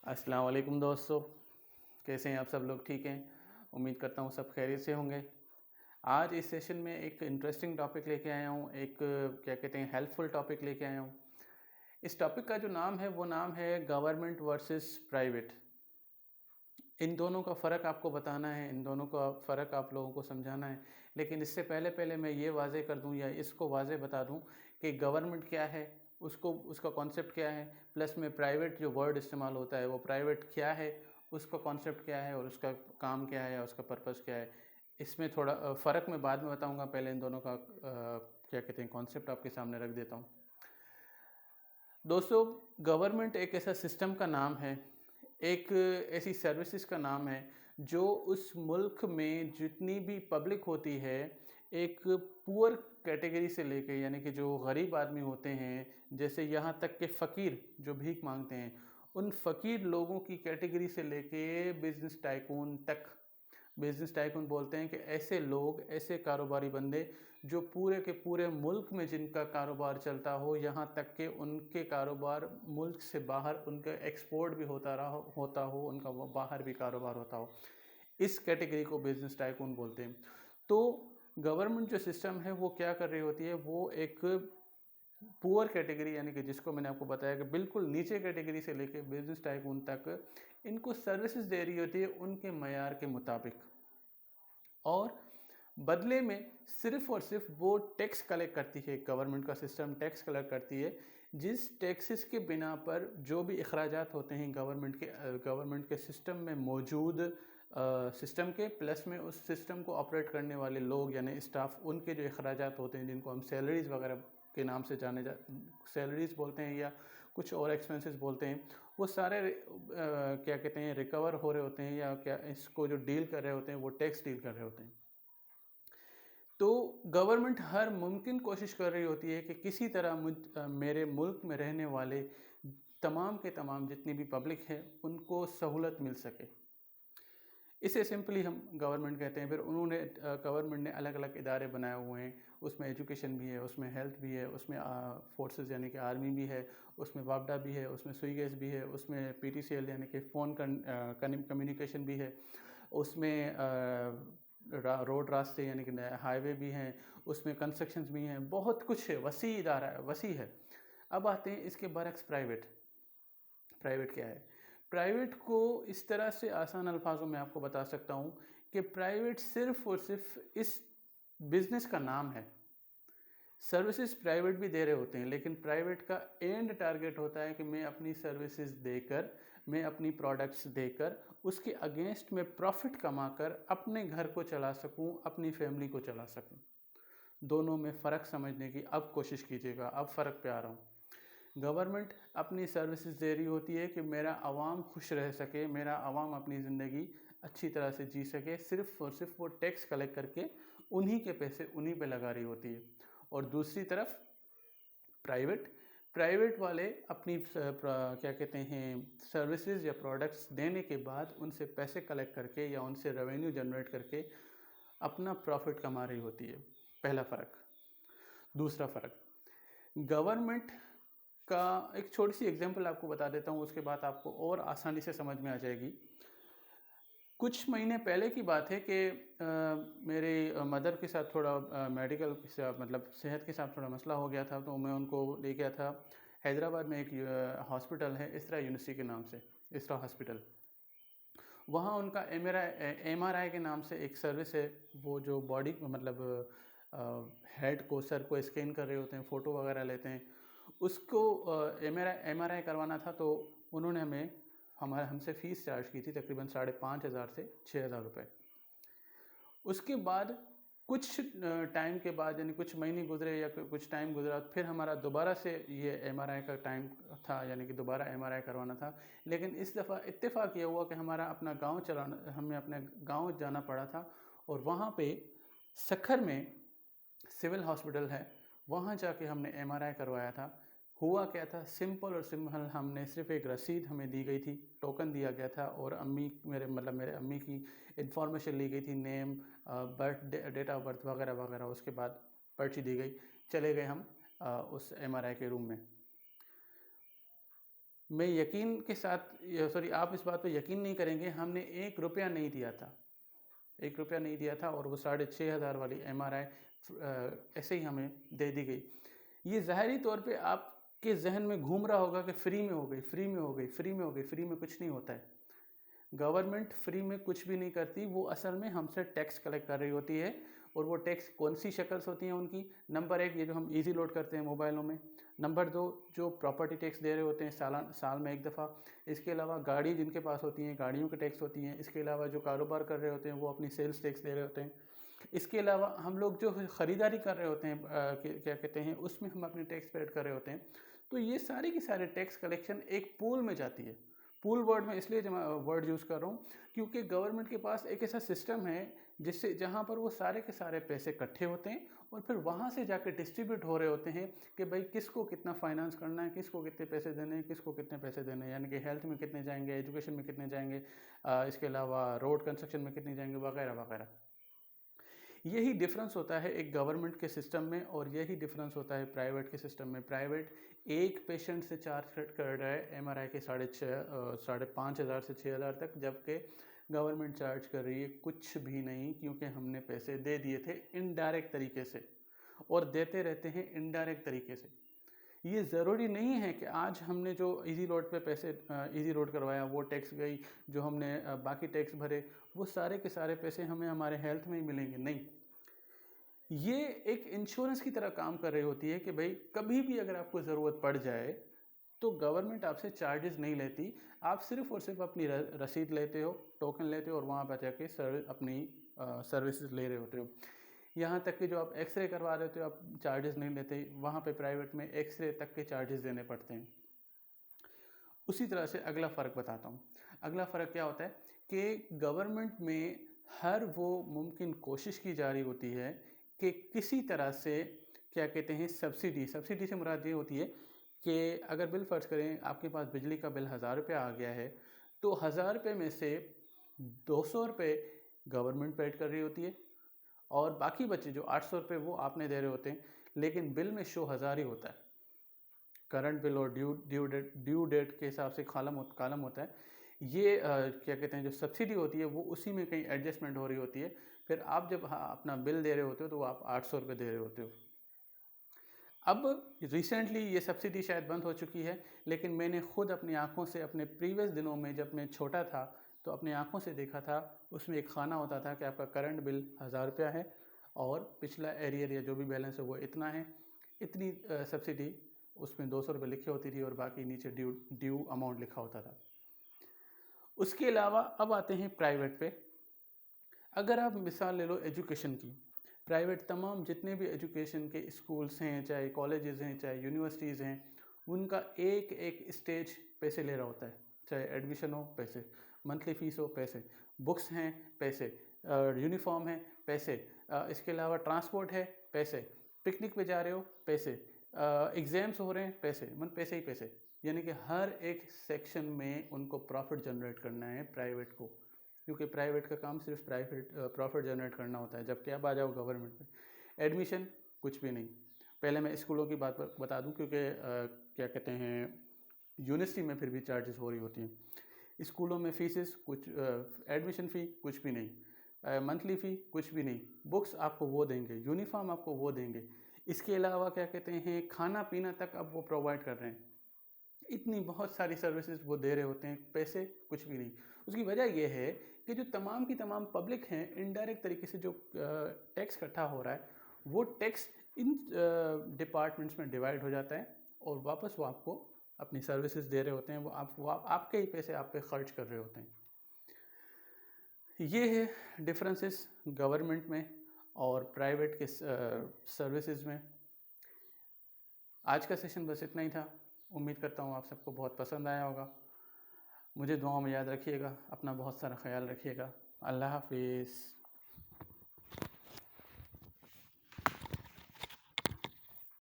अस्सलाम वालेकुम दोस्तों, कैसे हैं आप सब लोग? ठीक हैं? उम्मीद करता हूँ सब खैरियत से होंगे। आज इस सेशन में एक इंटरेस्टिंग टॉपिक लेके आया हूँ, एक क्या कहते हैं हेल्पफुल टॉपिक लेके आया हूँ। इस टॉपिक का जो नाम है वो नाम है गवर्नमेंट वर्सेस प्राइवेट। इन दोनों का फ़र्क आपको बताना है, इन दोनों का फ़र्क आप लोगों को समझाना है। लेकिन इससे पहले मैं ये वाज़ेह कर दूँ या इसको वाज़ेह बता दूँ कि गवर्नमेंट क्या है, उसका कॉन्सेप्ट क्या है, प्लस में प्राइवेट जो वर्ड इस्तेमाल होता है वो प्राइवेट क्या है, उसका कॉन्सेप्ट क्या है और उसका काम क्या है या उसका पर्पस क्या है। इसमें थोड़ा फ़र्क मैं बाद में बताऊँगा, पहले इन दोनों का क्या कहते हैं कॉन्सेप्ट आपके सामने रख देता हूँ। दोस्तों, गवर्नमेंट एक ऐसा सिस्टम का नाम है, एक ऐसी सर्विसेज का नाम है जो उस मुल्क में जितनी भी पब्लिक होती है, एक पुअर कैटेगरी से लेके यानी कि जो गरीब आदमी होते हैं, जैसे यहाँ तक कि फ़कीर जो भीख मांगते हैं, उन फ़कीर लोगों की कैटेगरी से लेके बिजनेस टाइकून तक। बिजनेस टाइकून बोलते हैं कि ऐसे लोग, ऐसे कारोबारी बंदे जो पूरे के पूरे मुल्क में जिनका कारोबार चलता हो, यहाँ तक कि उनके कारोबार मुल्क से बाहर उनका एक्सपोर्ट भी होता हो, उनका वो बाहर भी कारोबार होता हो। इस कैटेगरी को बिजनेस टाइकून बोलते हैं। तो गवर्नमेंट जो सिस्टम है वो क्या कर रही होती है, वो एक पुअर कैटेगरी यानी कि जिसको मैंने आपको बताया कि बिल्कुल नीचे कैटेगरी से लेके बिजनेस टाइकून तक इनको सर्विसेज दे रही होती है उनके मयार के मुताबिक। और बदले में सिर्फ और सिर्फ वो टैक्स कलेक्ट करती है। गवर्नमेंट का सिस्टम टैक्स कलेक्ट करती है, जिस टैक्सेस के बिना पर जो भी अखराजात होते हैं गवर्नमेंट के सिस्टम में मौजूद सिस्टम के, प्लस में उस सिस्टम को ऑपरेट करने वाले लोग यानी स्टाफ, उनके जो अखराजात होते हैं जिनको हम सैलरीज वगैरह के नाम से सैलरीज बोलते हैं या कुछ और एक्सपेंसेस बोलते हैं, वो सारे क्या कहते हैं रिकवर हो रहे होते हैं या क्या इसको जो डील कर रहे होते हैं वो टैक्स डील कर रहे होते हैं। तो गवर्नमेंट हर मुमकिन कोशिश कर रही होती है कि किसी तरह मेरे मुल्क में रहने वाले तमाम के तमाम जितनी भी पब्लिक है उनको सहूलत मिल सके। इसे सिंपली हम गवर्नमेंट कहते हैं। फिर उन्होंने गवर्नमेंट ने अलग अलग इदारे बनाए हुए हैं, उसमें एजुकेशन भी है, उसमें हेल्थ भी है, उसमें फोर्सेस यानी कि आर्मी भी है, उसमें वापडा भी है, उसमें सुई गैस भी है, उसमें PTCL यानी कि फ़ोन कम्युनिकेशन भी है, उसमें रोड रास्ते यानी कि हाईवे भी हैं, उसमें कंस्ट्रक्शंस भी हैं, बहुत कुछ है, वसी इदारा है, वसी है। अब आते हैं इसके बरक्स प्राइवेट। प्राइवेट क्या है? प्राइवेट को इस तरह से आसान अल्फाजों में आपको बता सकता हूँ कि प्राइवेट सिर्फ और सिर्फ इस बिजनेस का नाम है। सर्विसेज प्राइवेट भी दे रहे होते हैं, लेकिन प्राइवेट का एंड टारगेट होता है कि मैं अपनी सर्विसेज देकर, मैं अपनी प्रोडक्ट्स देकर उसके अगेंस्ट में प्रॉफिट कमाकर अपने घर को चला सकूं, अपनी फैमिली को चला सकूं। दोनों में फ़र्क समझने की अब कोशिश कीजिएगा, अब फ़र्क पे आ रहा हूँ। गवर्नमेंट अपनी सर्विसेज दे रही होती है कि मेरा आवाम खुश रह सके, मेरा आवाम अपनी ज़िंदगी अच्छी तरह से जी सके, सिर्फ और सिर्फ वो टैक्स कलेक्ट करके उन्हीं के पैसे उन्हीं पे लगा रही होती है। और दूसरी तरफ प्राइवेट प्राइवेट वाले अपनी क्या कहते हैं सर्विसेज या प्रोडक्ट्स देने के बाद उनसे पैसे कलेक्ट करके या उनसे रेवेन्यू जनरेट करके अपना प्रॉफिट कमा रही होती है। पहला फ़र्क। दूसरा फ़र्क, गवर्नमेंट का एक छोटी सी एग्जांपल आपको बता देता हूँ, उसके बाद आपको और आसानी से समझ में आ जाएगी। कुछ महीने पहले की बात है कि मेरे मदर के साथ थोड़ा मेडिकल के साथ मतलब सेहत के साथ थोड़ा मसला हो गया था, तो मैं उनको ले गया था। हैदराबाद में एक हॉस्पिटल है इसरा यूनिवर्सिटी के नाम से, इसरा हॉस्पिटल। वहाँ उनका MRI के नाम से एक सर्विस है, वो जो बॉडी मतलब हेड को, सर को स्कैन कर रहे होते हैं, फ़ोटो वगैरह लेते हैं, उसको MRI करवाना था। तो उन्होंने हमसे फ़ीस चार्ज की थी तकरीबन 5,500 से 6,000 रुपये। उसके बाद कुछ टाइम के बाद यानी कुछ महीने गुजरे या कुछ टाइम गुजरा, फिर हमारा दोबारा से ये MRI का टाइम था, यानी कि दोबारा MRI करवाना था। लेकिन इस दफ़ा इत्तेफाक ये हुआ कि हमें अपने गांव जाना पड़ा था। और वहाँ पे सखर में सिविल हॉस्पिटल है, वहाँ जाके हमने MRI करवाया था। हुआ क्या था, सिंपल और सिंपल, हमने सिर्फ एक रसीद हमें दी गई थी, टोकन दिया गया था और मेरे अम्मी की इन्फॉर्मेशन ली गई थी, name, birth, date of birth वगैरह वगैरह। उसके बाद पर्ची दी गई, चले गए हम उस MRI के रूम में। मैं यकीन के साथ, सॉरी, आप इस बात पे यकीन नहीं करेंगे, हमने 1 रुपया नहीं दिया था, 1 रुपया नहीं दिया था, और वो 6,500 वाली MRI ऐसे ही हमें दे दी गई। ये ज़ाहरी तौर पे आपके जहन में घूम रहा होगा कि फ्री में हो गई, फ्री में हो गई, फ्री में हो गई। फ्री में कुछ नहीं होता है। गवर्नमेंट फ्री में कुछ भी नहीं करती, वो असल में हमसे टैक्स कलेक्ट कर रही होती है। और वो टैक्स कौन सी शक्ल्स होती हैं उनकी? नंबर 1, ये जो हम इजी लोड करते हैं मोबाइलों में। नंबर 2, जो प्रॉपर्टी टैक्स दे रहे होते हैं साल में एक दफ़ा। इसके अलावा गाड़ी जिनके पास होती हैं, गाड़ियों के टैक्स होती हैं। इसके अलावा जो कारोबार कर रहे होते हैं वो अपनी सेल्स टैक्स दे रहे होते हैं। इसके अलावा हम लोग जो ख़रीदारी कर रहे होते हैं, क्या कहते हैं, उसमें हम अपनी टैक्स पेड कर रहे होते हैं। तो ये सारी की सारे टैक्स कलेक्शन एक पूल में जाती है। पूल वर्ड में इसलिए वर्ड यूज़ कर रहा हूँ क्योंकि गवर्नमेंट के पास एक ऐसा सिस्टम है जिससे, जहाँ पर वो सारे के सारे पैसे इकट्ठे होते हैं और फिर वहाँ से जाकर डिस्ट्रीब्यूट हो रहे होते हैं कि भाई किसको कितना फाइनेंस करना है, किसको कितने पैसे देने हैं, किसको कितने पैसे देने हैं। यानी कि हेल्थ में कितने जाएंगे, एजुकेशन में कितने जाएंगे, इसके अलावा रोड कंस्ट्रक्शन में कितने जाएंगे, वगैरह वगैरह। यही डिफरेंस होता है एक गवर्नमेंट के सिस्टम में, और यही डिफरेंस होता है प्राइवेट के सिस्टम में। प्राइवेट एक पेशेंट से चार्ज कर रहा है MRI के 5,500 से 6,000 तक, जबकि गवर्नमेंट चार्ज कर रही है कुछ भी नहीं, क्योंकि हमने पैसे दे दिए थे इनडायरेक्ट तरीके से, और देते रहते हैं इनडायरेक्ट तरीके से। ये ज़रूरी नहीं है कि आज हमने जो इजी लोड पे पैसे इजी लोड करवाया वो टैक्स गई, जो हमने बाकी टैक्स भरे वो सारे के सारे पैसे हमें हमारे हेल्थ में ही मिलेंगे। नहीं, ये एक इंश्योरेंस की तरह काम कर रही होती है कि भाई कभी भी अगर आपको ज़रूरत पड़ जाए तो गवर्नमेंट आपसे चार्जेस नहीं लेती। आप सिर्फ और सिर्फ अपनी रसीद लेते हो, टोकन लेते हो, और वहाँ पर जाके अपनी सर्विसेज ले रहे होते हो। यहाँ तक कि जो आप एक्सरे करवा रहे होते हो आप चार्जेस नहीं लेते, वहाँ पे प्राइवेट में एक्सरे तक के चार्जेस देने पड़ते हैं। उसी तरह से अगला फ़र्क बताता हूँ। अगला फ़र्क क्या होता है कि गवर्नमेंट में हर वो मुमकिन कोशिश की जा रही होती है कि किसी तरह से, क्या कहते हैं, सब्सिडी से मुराद ये होती है कि अगर बिल फ़र्ज़ करें आपके पास बिजली का बिल 1,000 रुपये आ गया है, तो 1,000 रुपये में से 200 रुपये गवर्नमेंट पेड कर रही होती है, और बाकी बचे जो 800 रुपये वो आपने दे रहे होते हैं, लेकिन बिल में शो 1,000 ही होता है। करंट बिल और ड्यू डेट के हिसाब से कालम होता है। ये क्या कहते हैं, जो सब्सिडी होती है वो उसी में कहीं एडजस्टमेंट हो रही होती है। फिर आप जब अपना बिल दे रहे होते हो तो आप 800 रुपये दे रहे होते हो। अब रिसेंटली ये सब्सिडी शायद बंद हो चुकी है, लेकिन मैंने खुद अपनी आंखों से अपने प्रीवियस दिनों में जब मैं छोटा था तो अपनी आंखों से देखा था। उसमें एक खाना होता था कि आपका करंट बिल 1,000 रुपया है और पिछला एरियर या जो भी बैलेंस है वो इतना है, इतनी सब्सिडी उसमें 200 रुपये लिखी होती थी और बाकी नीचे ड्यू अमाउंट लिखा होता था। उसके अलावा अब आते हैं प्राइवेट पे। अगर आप मिसाल ले लो एजुकेशन की, प्राइवेट तमाम जितने भी एजुकेशन के स्कूल्स हैं, चाहे कॉलेजेस हैं, चाहे यूनिवर्सिटीज़ हैं, उनका एक एक स्टेज पैसे ले रहा होता है। चाहे एडमिशन हो पैसे, मंथली फ़ीस हो पैसे, बुक्स हैं पैसे, यूनिफॉर्म है पैसे, इसके अलावा ट्रांसपोर्ट है पैसे, पिकनिक पे जा रहे हो पैसे, एग्ज़ाम्स हो रहे हैं पैसे, पैसे ही पैसे। यानी कि हर एक सेक्शन में उनको प्रॉफिट जनरेट करना है प्राइवेट को, क्योंकि प्राइवेट का काम सिर्फ प्रॉफिट जनरेट करना होता है। जबकि अब आ जाओ गवर्नमेंट में, एडमिशन कुछ भी नहीं। पहले मैं स्कूलों की बात बता दूं, क्योंकि क्या कहते हैं, यूनिवर्सिटी में फिर भी चार्जेस हो रही होती हैं। स्कूलों में फीसेस कुछ, एडमिशन फ़ी कुछ भी नहीं, मंथली फ़ी कुछ भी नहीं, बुक्स आपको वो देंगे, यूनिफॉर्म आपको वो देंगे। इसके अलावा क्या कहते हैं, खाना पीना तक अब वो प्रोवाइड कर रहे हैं। इतनी बहुत सारी सर्विसेज वो दे रहे होते हैं, पैसे कुछ भी नहीं। उसकी वजह यह है कि जो तमाम की तमाम पब्लिक हैं, इनडायरेक्ट तरीके से जो टैक्स इकट्ठा हो रहा है वो टैक्स इन डिपार्टमेंट्स में डिवाइड हो जाता है और वापस वो आपको अपनी सर्विसेज दे रहे होते हैं। वो आपके ही पैसे आप पे खर्च कर रहे होते हैं। ये है डिफरेंसेस गवर्नमेंट में और प्राइवेट के सर्विसेज में। आज का सेशन बस इतना ही था। उम्मीद करता हूँ आप सबको बहुत पसंद आया होगा। मुझे दुआओं में याद रखिएगा, अपना बहुत सारा ख्याल रखिएगा। अल्लाह हाफिज़।